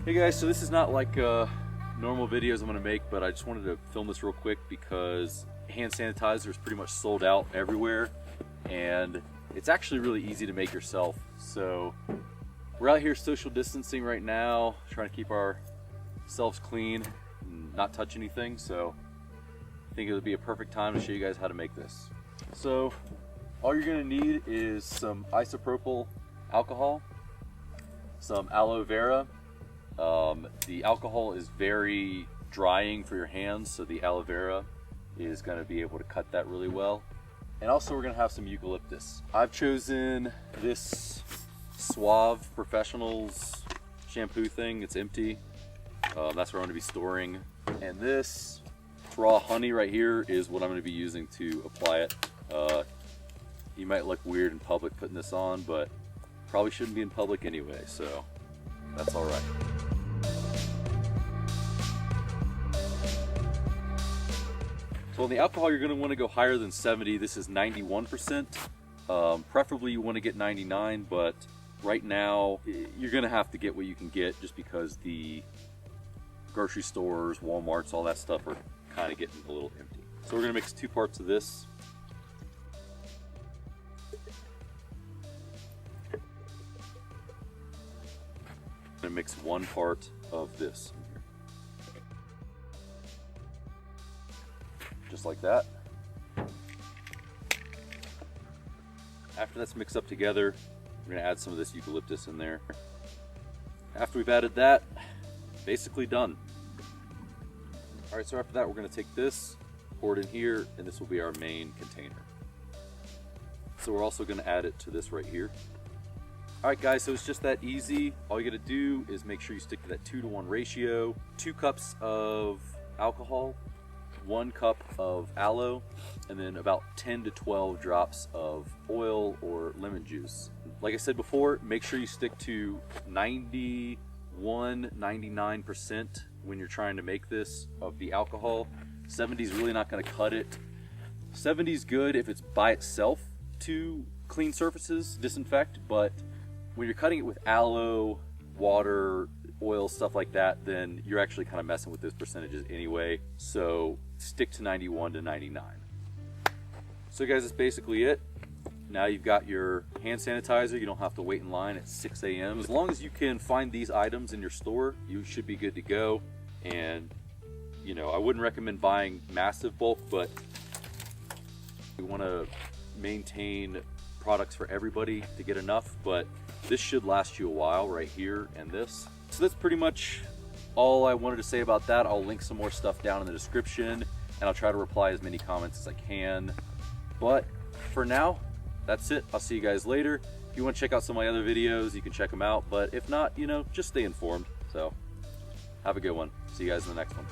Hey guys, so this is not like normal videos I'm going to make, but I just wanted to film this real quick because hand sanitizer is pretty much sold out everywhere and it's actually really easy to make yourself. So we're out here social distancing right now, trying to keep ourselves clean and not touch anything, so I think it would be a perfect time to show you guys how to make this. So all you're going to need is some isopropyl alcohol, some aloe vera. The alcohol is very drying for your hands, so the aloe vera is going to be able to cut that really well. And also we're going to have some eucalyptus. I've chosen this Suave Professionals shampoo thing. It's empty. That's where I'm going to be storing. And this raw honey right here is what I'm going to be using to apply it. You might look weird in public putting this on, but probably shouldn't be in public anyway, so that's all right. So on the alcohol, you're going to want to go higher than 70. This is 91%. Preferably you want to get 99, but right now you're going to have to get what you can get just because the grocery stores, Walmarts, all that stuff are kind of getting a little empty. So we're going to mix 2 parts of this. I'm going to mix 1 part of this. Just like that. After that's mixed up together, we're going to add some of this eucalyptus in there. After we've added that, basically done. Alright, so after that we're going to take this, pour it in here, and this will be our main container. So we're also going to add it to this right here. Alright guys, so it's just that easy. All you got to do is make sure you stick to that 2-to-1 ratio. 2 cups of alcohol, 1 cup of aloe, and then about 10 to 12 drops of oil or lemon juice. Like I said before, make sure you stick to 99% when you're trying to make this of the alcohol. 70 is really not going to cut it. 70 is good if it's by itself to clean surfaces, disinfect, but when you're cutting it with aloe, water, oil, stuff like that, then you're actually kind of messing with those percentages anyway. So stick to 91 to 99. So guys, that's basically it. Now you've got your hand sanitizer. You don't have to wait in line at 6 a.m. As long as you can find these items in your store, you should be good to go. And you know, I wouldn't recommend buying massive bulk, but we want to maintain products for everybody to get enough, but this should last you a while right here and this. So that's pretty much all I wanted to say about that. I'll link some more stuff down in the description and I'll try to reply as many comments as I can. But for now, that's it. I'll see you guys later. If you want to check out some of my other videos, you can check them out. But if not, you know, just stay informed. So have a good one. See you guys in the next one.